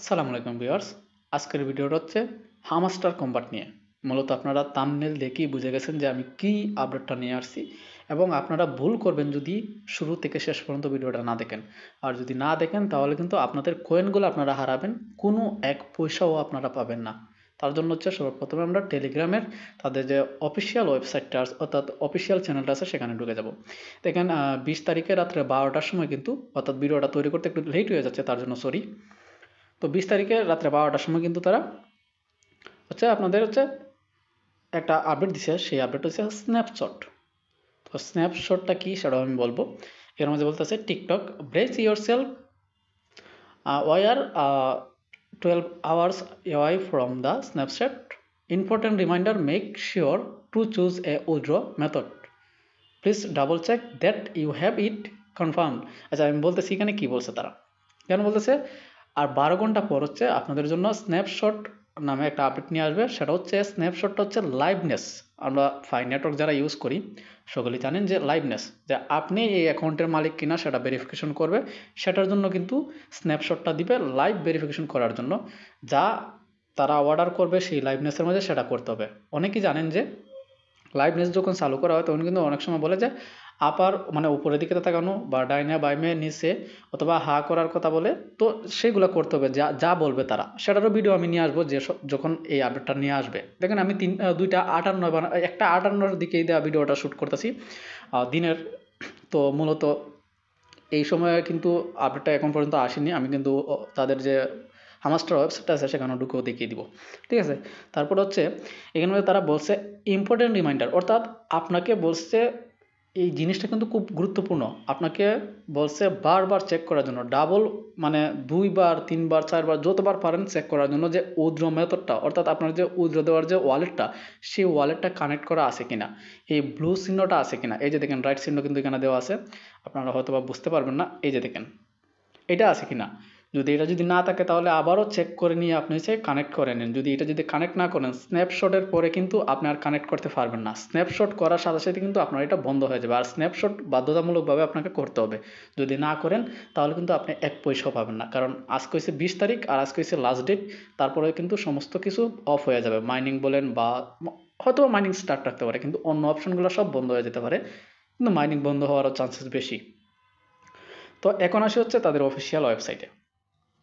আসসালামু আলাইকুম ভিউয়ার্স। আজকের ভিডিওটা হচ্ছে হামাস্টার কম্বাট নিয়ে। মূলত আপনারা থাম্বনেল দেখেই বুঝে গেছেন যে আমি কি আপডেটটা নিয়ে আসছি, এবং আপনারা ভুল করবেন যদি শুরু থেকে শেষ পর্যন্ত ভিডিওটা না দেখেন। আর যদি না দেখেন তাহলে কিন্তু আপনাদের কয়েনগুলো আপনারা হারাবেন, কোনো এক পয়সাও আপনারা পাবেন না। তার জন্য হচ্ছে সর্বপ্রথমে আমরা টেলিগ্রামের তাদের যে অফিসিয়াল ওয়েবসাইটটা আছে, অর্থাৎ অফিসিয়াল চ্যানেলটা আছে, সেখানে ঢুকে যাব। দেখেন 20 তারিখে রাত্রে 12টার সময় কিন্তু, অর্থাৎ ভিডিওটা তৈরি করতে একটু লেট হয়ে যাচ্ছে, তার জন্য সরি। তো 20 তারিখে রাত্রে 12টার সময় কিন্তু তারা হচ্ছে আপনাদের হচ্ছে একটা আপডেট দিছে। সেই আপডেট হচ্ছে স্ন্যাপশট। তো স্ন্যাপশটটা কি সেটাও আমি বলবো। এর মধ্যে বলতেছে TikTok brace yourself war 12 hours away from the snapshot important reminder make sure to choose a withdraw method, please double check that you have it confirm. আচ্ছা, আমি বলতেছি এখানে কি বলছে তারা, কেন বলতেছে। আর 12 ঘন্টা পর হচ্ছে আপনাদের জন্য স্ন্যাপশট নামে একটা আপডেট নিয়ে আসবে। সেটা হচ্ছে স্ন্যাপশটটা হচ্ছে লাইভনেস। আমরা ফাই নেটওয়ার্ক যারা ইউজ করি সকলেই জানেন যে লাইভনেস, যে আপনি এই অ্যাকাউন্টের মালিক কিনা সেটা ভেরিফিকেশন করবে। সেটার জন্য কিন্তু স্ন্যাপশটটা দিবে লাইভ ভেরিফিকেশন করার জন্য। যা তারা অর্ডার করবে সেই লাইভনেসের মধ্যে সেটা করতে হবে। অনেকেই জানেন যে লাইভনেস যখন চালু করা হয় তখন কিন্তু অনেক সময় বলে যে আপার মানে উপরের দিকে তাকানো বা ডাইনে বাইমে নিচে অথবা হা করার কথা বলে। তো সেগুলো করতে হবে যা যা বলবে তারা। সেটারও ভিডিও আমি নিয়ে আসবো যে যখন এই আপডেটটা নিয়ে আসবে। দেখেন আমি দুইটা 58 বা একটা 58-র দিকেই দেওয়া ভিডিওটা শ্যুট করতেছি দিনের। তো মূলত এই সময়ে কিন্তু আপডেটটা এখন পর্যন্ত আসেনি। আমি কিন্তু তাদের যে হামাস্টার ওয়েবসাইটটা আছে সেখানে ঢুকেও দেখিয়ে দিব, ঠিক আছে। তারপর হচ্ছে এখানে মধ্যে তারা বলছে ইম্পর্টেন্ট রিমাইন্ডার, অর্থাৎ আপনাকে বলছে এই জিনিসটা কিন্তু খুব গুরুত্বপূর্ণ। আপনাকে বলছে বারবার চেক করার জন্য, ডাবল মানে 2বার 3বার 4বার যতবার পারেন চেক করার জন্য যে উইথড্র মেথডটা, অর্থাৎ আপনার যে উইথড্র দেওয়ার যে ওয়ালেটটা, সেই ওয়ালেটটা কানেক্ট করা আছে কিনা, এই ব্লু চিহ্নটা আছে কিনা। এই যে দেখেন রাইট চিহ্ন কিন্তু এখানে দেওয়া আছে, আপনারা হয়তো বা বুঝতে পারবেন না। এই যে দেখেন এটা আছে কিনা। যদি এটা যদি না থাকে তাহলে আবারও চেক করে নিয়ে আপনি হচ্ছে কানেক্ট করে নিন। যদি এটা যদি কানেক্ট না করেন স্ন্যাপশটের পরে কিন্তু আপনি আর কানেক্ট করতে পারবেন না। স্ন্যাপশট করার সাথে সাথে কিন্তু আপনার এটা বন্ধ হয়ে যাবে। আর স্ন্যাপশট বাধ্যতামূলকভাবে আপনাকে করতে হবে। যদি না করেন তাহলে কিন্তু আপনি এক পয়সাও পাবেন না। কারণ আজকে হচ্ছে 20 তারিখ আর আজকে হচ্ছে লাস্ট ডেট। তারপরে কিন্তু সমস্ত কিছু অফ হয়ে যাবে। মাইনিং বলেন বা হয়তো মাইনিং স্টার্ট রাখতে পারে, কিন্তু অন্য অপশনগুলো সব বন্ধ হয়ে যেতে পারে। কিন্তু মাইনিং বন্ধ হওয়ারও চান্সেস বেশি। তো এখন আসি হচ্ছে তাদের অফিসিয়াল ওয়েবসাইটে।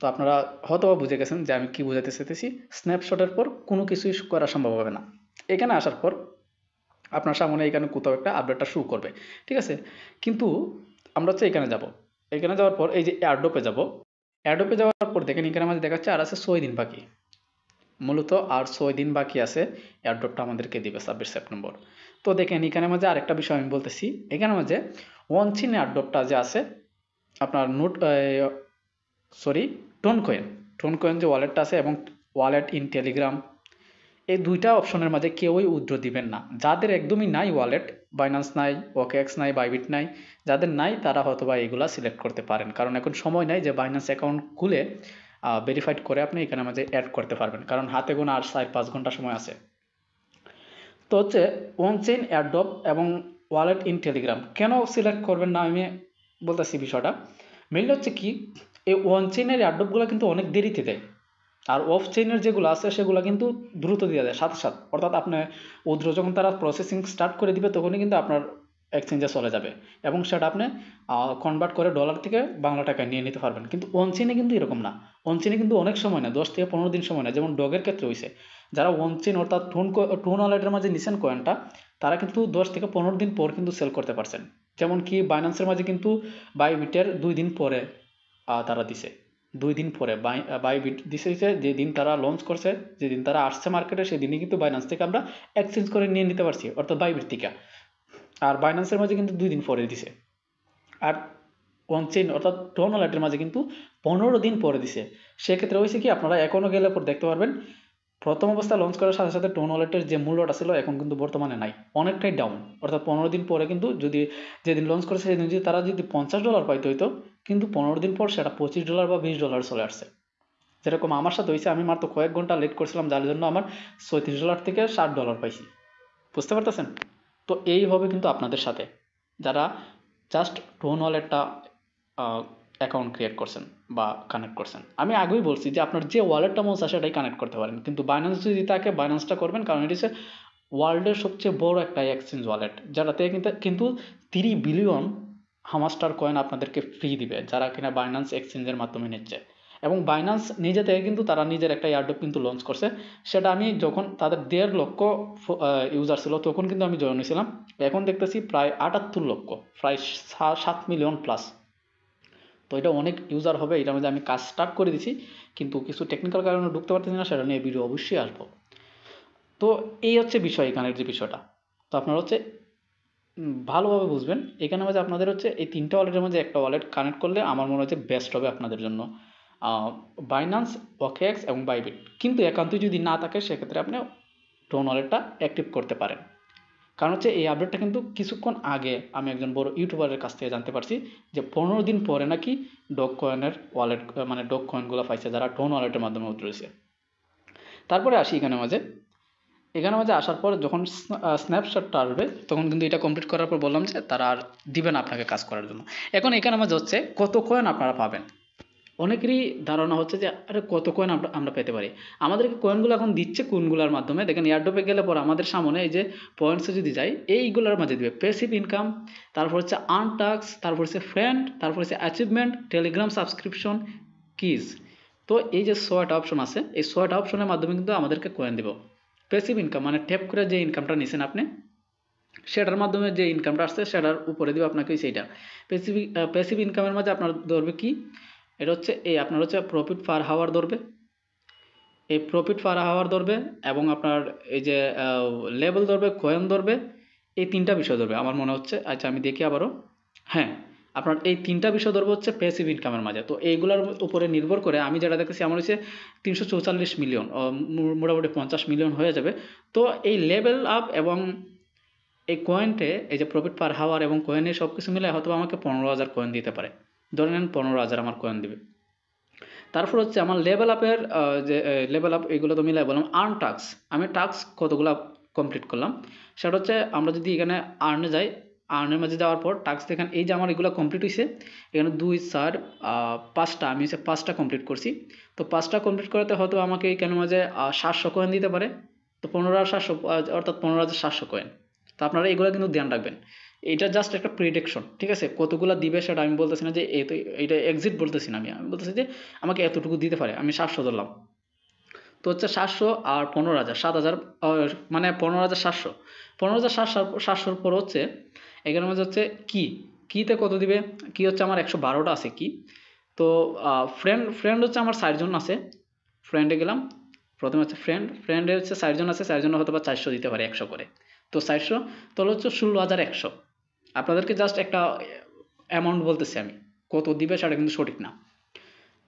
তো আপনারা হয়তোবা বুঝে গেছেন যে আমি কি বোঝাতে চাইতেছি। স্ন্যাপশটের পর কোনো কিছুই করা সম্ভব হবে না। এখানে আসার পর আপনার সামনে এখানে কোথাও একটা আপডেটটা শো করবে, ঠিক আছে। কিন্তু আমরা হচ্ছে এখানে যাব। এখানে যাওয়ার পর এই যে এয়ারড্রপে যাব। এয়ারড্রপে যাওয়ার পর দেখেন এখানে আমাদের দেখাচ্ছে আর আছে 6 দিন বাকি। মূলত আর 6 দিন বাকি আছে এয়ারড্রপটা আমাদেরকে দিবে 26 সেপ্টেম্বর। তো দেখেন এখানে মাঝে আরেকটা বিষয় আমি বলতেছি। এখানে মাঝে ওয়ানচিন এয়ারড্রপটা যে আছে আপনার সরি টোন কয়েন যে ওয়ালেটটা আছে, এবং ওয়ালেট ইন টেলিগ্রাম, এই দুইটা অপশনের মাঝে কেউই উইথড্র দিবেন না। যাদের একদমই নাই ওয়ালেট, বাইন্যান্স নাই, ওকেএক্স নাই, বাইবিট নাই, যাদের নাই তারা হয়তো বা এগুলা সিলেক্ট করতে পারেন। কারণ এখন সময় নাই যে বাইন্যান্স অ্যাকাউন্ট খুলে ভেরিফাইড করে আপনি এখানে মাঝে অ্যাড করতে পারবেন, কারণ হাতে গোনা আর 4-5 ঘন্টা সময় আছে। তো হচ্ছে ওয়ান চেইন এয়ারড্রপ এবং ওয়ালেট ইন টেলিগ্রাম কেন সিলেক্ট করবেন না আমি বলতেছি বিষয়টা। মেইনলি হচ্ছে কি, এই ওয়ান চেইনের এয়ারড্রপগুলো কিন্তু অনেক দেরিতে দেয়। আর অফ চেইনের যেগুলো আছে সেগুলো কিন্তু দ্রুত দিয়ে দেয় সাথে সাথে। অর্থাৎ আপনি উইথড্র যখন তারা প্রসেসিং স্টার্ট করে দিবে তখনই কিন্তু আপনার এক্সচেঞ্জে চলে যাবে, এবং সেটা আপনি কনভার্ট করে ডলার থেকে বাংলা টাকায় নিয়ে নিতে পারবেন। কিন্তু অনচেইনে কিন্তু এরকম না। অনচেইনে কিন্তু অনেক সময় নেয়, 10 থেকে 15 দিন সময় নেয়। যেমন ডগের ক্ষেত্রে হয়েছে, যারা অনচেইন অর্থাৎ টোন ওয়ালেটের মাঝে নিছেন কয়েনটা, তারা কিন্তু 10 থেকে 15 দিন পর কিন্তু সেল করতে পারছেন। যেমন কি বাইন্যান্সের মাঝে কিন্তু বাইবিটের 2 দিন পরে তারা দিছে। 2 দিন পরে বাইবিট দিছে যেদিন তারা লঞ্চ করছে, যেদিন তারা আসছে মার্কেটে, সেদিনই কিন্তু বাইন্যান্স থেকে আমরা এক্সচেঞ্জ করে নিয়ে নিতে পারছি, অর্থাৎ বাইবিট থেকে। আর বাইন্যান্সের মাঝে কিন্তু 2 দিন পরে দিছে। আর অনচেইন অর্থাৎ টোন ওয়ালেটের মাঝে কিন্তু 15 দিন পরে দিছে। সেক্ষেত্রে হয়েছে কি, আপনারা এখনও গেলে পর দেখতে পারবেন প্রথম অবস্থায় লঞ্চ করার সাথে সাথে টোন ওয়ালেটের যে মূল্যটা ছিল এখন কিন্তু বর্তমানে নাই, অনেকটাই ডাউন। অর্থাৎ 15 দিন পরে কিন্তু যদি যেদিন লঞ্চ করেছে সেদিন যদি তারা যদি $50 পাইতে হইতো, কিন্তু 15 দিন পর সেটা $25 বা $20 চলে আসছে। যেরকম আমার সাথে হয়েছে, আমি মাত্র কয়েক ঘন্টা লেট করছিলাম যার জন্য আমার $36 থেকে $60 পাইছি। বুঝতে পারতেছেন? তো এই হবে কিন্তু আপনাদের সাথে, যারা জাস্ট টোন ওয়ালেটটা অ্যাকাউন্ট ক্রিয়েট করছেন বা কানেক্ট করছেন। আমি আগেই বলছি যে আপনার যে ওয়ালেটটা মন চায় সেটাই কানেক্ট করতে পারেন, কিন্তু বাইন্যান্স যদি থাকে বাইন্যান্সটা করবেন, কারণ এটি হচ্ছে ওয়ার্ল্ডের সবচেয়ে বড় একটা এক্সচেঞ্জ ওয়ালেট, যারাতে কিন্তু 3 বিলিয়ন হামাস্টার কয়েন আপনাদেরকে ফ্রি দিবে যারা কিনা বাইন্যান্স এক্সচেঞ্জের মাধ্যমে নিচ্ছে। এবং বাইন্যান্স নিজে থেকে কিন্তু তারা নিজের একটা এয়ারড্রপ কিন্তু লঞ্চ করছে, সেটা আমি যখন তাদের 1.5 লক্ষ ইউজার ছিল তখন কিন্তু আমি জয়েন হয়েছিলাম। এখন দেখতেছি প্রায় 78 লক্ষ, প্রায় 7 মিলিয়ন প্লাস। তো এটা অনেক ইউজার হবে, এটার মধ্যে আমি কাজ স্টার্ট করে দিছি, কিন্তু কিছু টেকনিক্যাল কারণে ঢুকতে পারতেছি না, সেটা নিয়ে ভিডিও অবশ্যই আসবো। তো এই হচ্ছে বিষয়, এখানের যে বিষয়টা। তো আপনারা হচ্ছে ভালোভাবে বুঝবেন, এখানে হচ্ছে আপনাদের হচ্ছে এই 3টা ওয়ালেটের মধ্যে একটা ওয়ালেট কানেক্ট করলে আমার মনে হচ্ছে বেস্ট হবে আপনাদের জন্য, বাইন্যান্স, ওকেএক্স এবং বাইবিট। কিন্তু একান্তই যদি না থাকে সেক্ষেত্রে আপনি টোন ওয়ালেটটা অ্যাক্টিভ করতে পারেন। কারণ হচ্ছে এই আপডেটটা কিন্তু কিছুক্ষণ আগে আমি একজন বড় ইউটিউবারের কাছ থেকে জানতে পারছি যে 15 দিন পরে নাকি ডগ কয়েনের ওয়ালেট, মানে ডগ কয়েনগুলো পাইছে যারা টোন ওয়ালেটের মাধ্যমে উঠেছে। তারপরে আসি এখানে মাঝে আসার পর যখন স্ন্যাপশটটা আসবে তখন কিন্তু এটা কমপ্লিট করার পর বললাম যে তারা আর দিবে না আপনাকে কাজ করার জন্য। এখন এখানে মাঝে হচ্ছে কত কয়েন আপনারা পাবেন। অনেকেরই ধারণা হচ্ছে যে আরে কত কয়েন আমরা পেতে পারি। আমাদেরকে কয়েনগুলো এখন দিচ্ছে কোনগুলোর মাধ্যমে দেখেন, এয়ারড্রপে গেলে পর আমাদের সামনে এই যে পয়েন্টসে যদি যাই এইগুলোর মাঝে দিবে প্যাসিভ ইনকাম, তারপর হচ্ছে আর্ন টাস্ক, তারপর হচ্ছে ফ্রেন্ড, তারপর হচ্ছে অ্যাচিভমেন্ট, টেলিগ্রাম সাবস্ক্রিপশন, কিজ। তো এই যে 6টা অপশন আছে, এই 6টা অপশনের মাধ্যমে কিন্তু আমাদেরকে কয়েন দিব। প্যাসিভ ইনকাম মানে ট্যাপ করে যে ইনকামটা নিছেন আপনি, সেটার মাধ্যমে যে ইনকামটা আসছে সেটার উপরে দিব আপনাকে সেইটা। প্যাসিভ প্যাসিভ ইনকামের মাঝে আপনার ধরবে কি, এটা হচ্ছে এই আপনার হচ্ছে প্রফিট পার হাওয়ার ধরবে, এই প্রফিট পার হাওয়ার ধরবে, এবং আপনার এই যে লেভেল ধরবে, কয়েন ধরবে, এই 3টা বিষয় ধরবে আমার মনে হচ্ছে। আচ্ছা আমি দেখি আবারও, হ্যাঁ আপনার এই 3টা বিষয় ধরবে হচ্ছে প্যাসিভ ইনকামের মাঝে। তো এইগুলোর উপরে নির্ভর করে আমি যেটা দেখেছি আমার হচ্ছে 344 মিলিয়ন, মোটামুটি 50 মিলিয়ন হয়ে যাবে। তো এই লেভেল আপ এবং এই কয়েনটে এই যে প্রফিট পার হাওয়ার এবং কয়েনের সব কিছু মিলে হয়তো আমাকে 15,000 কয়েন দিতে পারে, ধরে নেন 15,000 আমার কয়েন দিবে। তারপর হচ্ছে আমার লেভেল আপের যে লেভেল আপ এগুলো তো মিলাই বললাম। আর্ন টাস্ক, আমি টাস্ক কতগুলো কমপ্লিট করলাম সেটা হচ্ছে, আমরা যদি এখানে আর্নে যাই, আর্নের মাঝে যাওয়ার পর টাস্ক দেখেন এই যে আমার এগুলো কমপ্লিট হয়েছে, এখানে 2 4 5টা, আমি হচ্ছে 5টা কমপ্লিট করছি। তো 5টা কমপ্লিট করাতে হয়তো আমাকে এখানের মাঝে 700 কয়েন দিতে পারে। তো 15,700 অর্থাৎ 15,700 কয়েন। তো আপনারা এগুলো কিন্তু ধ্যান রাখবেন, এটা জাস্ট একটা প্রিডিকশন, ঠিক আছে? কতগুলা দিবে সেটা আমি বলতেছি না, যে এইটা এক্সিট বলতেছি না, আমি বলতেছি যে আমাকে এতটুকু দিতে পারে, আমি 700 ধরলাম। তো হচ্ছে 700 আর 15,000, 7,000, মানে 15,700, 15,700 পর হচ্ছে এখানের মধ্যে হচ্ছে কিতে কত দিবে। কি হচ্ছে আমার 112টা আছে কি। তো ফ্রেন্ড হচ্ছে আমার 4 জন আছে, ফ্রেন্ডে গেলাম। প্রথমে হচ্ছে ফ্রেন্ডে হচ্ছে 4 জন আছে, 4 জন হয়তো বা 400 দিতে পারে 100 করে। তো 400, তাহলে হচ্ছে 16,100। আপনাদেরকে জাস্ট একটা অ্যামাউন্ট বলতেছি আমি, কত দিবে সেটা কিন্তু সঠিক না।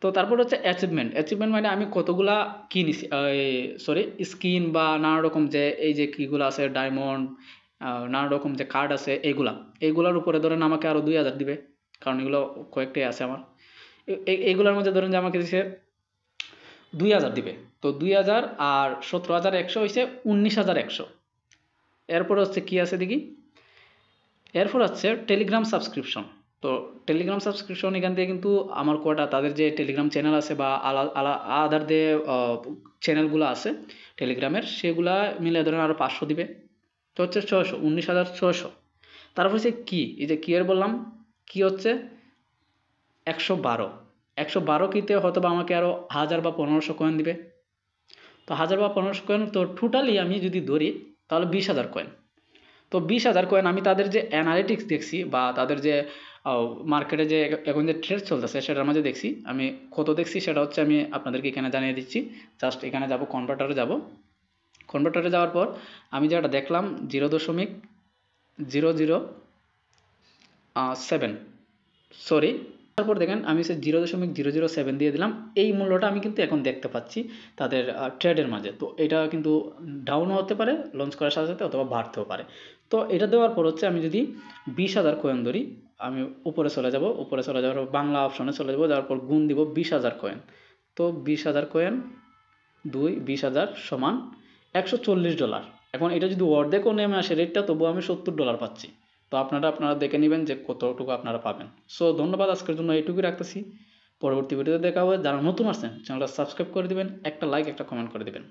তো তারপর হচ্ছে অ্যাচিভমেন্ট মানে আমি কতগুলা কি নিছি, সরি স্কিন বা নানা রকম যে এই যে কিগুলো আছে ডায়মন্ড, নানা রকম যে কার্ড আছে এইগুলার উপরে ধরেন আমাকে আরো 2,000 দিবে, কারণ এগুলো কয়েকটাই আছে আমার। এইগুলোর মধ্যে ধরেন যে আমাকে দিছে 2,000 দিবে। তো 2,000 আর 17,100 হয়েছে 19,100। এরপর হচ্ছে কি আছে দেখি, এরপর হচ্ছে টেলিগ্রাম সাবস্ক্রিপশন। তো টেলিগ্রাম সাবস্ক্রিপশন এখান থেকে কিন্তু আমার কটা তাদের যে টেলিগ্রাম চ্যানেল আছে বা আদার যে চ্যানেলগুলো আছে টেলিগ্রামের, সেগুলা মিলে ধরেন আরও 500 দিবে। তো হচ্ছে 600, 19,600। তারপর হচ্ছে কি, এই যে কি এর বললাম, কি হচ্ছে 112, 112 কিতে হয়তো বা আমাকে আরও 1000 বা 1500 কয়েন দিবে। তো 1000 বা 1500 কয়েন, তো টোটালি আমি যদি ধরি তাহলে 20,000 কয়েন। তো 20,000 কয়েন আমি তাদের যে অ্যানালিটিক্স দেখছি বা তাদের যে মার্কেটে যে এখন যে ট্রেড চলতেছে সেটার মাঝে দেখছি, আমি কত দেখছি সেটা হচ্ছে আমি আপনাদেরকে এখানে জানিয়ে দিচ্ছি। জাস্ট এখানে যাব, কনভার্টারে যাওয়ার পর আমি যেটা দেখলাম 0.007, সরি, তারপর দেখেন আমি সে 0.007 দিয়ে দিলাম। এই মূল্যটা আমি কিন্তু এখন দেখতে পাচ্ছি তাদের ট্রেডের মাঝে। তো এটা কিন্তু ডাউনও হতে পারে লঞ্চ করার সাথে সাথে, অথবা বাড়তেও পারে। তো এটা দেওয়ার পর হচ্ছে আমি যদি 20,000 কয়েন ধরি, আমি উপরে চলে যাওয়ার পর বাংলা অপশনে চলে যাবো, যাওয়ার পর গুণ দিব 20,000 কয়েন। তো 20,000 কয়েন 20,000 সমান $140। এখন এটা যদি অর্ধেকও নেমে আসে রেটটা, তবুও আমি $70 পাচ্ছি। তো আপনারা দেখে নেবেন যে কতটুকু আপনারা পাবেন। সো ধন্যবাদ, আজকের জন্য এইটুকুই রাখতেছি। পরবর্তী ভিডিওতে দেখা হবে। যারা নতুন আসছেন চ্যানেলটা সাবস্ক্রাইব করে দিবেন, একটা লাইক একটা কমেন্ট করে দিবেন।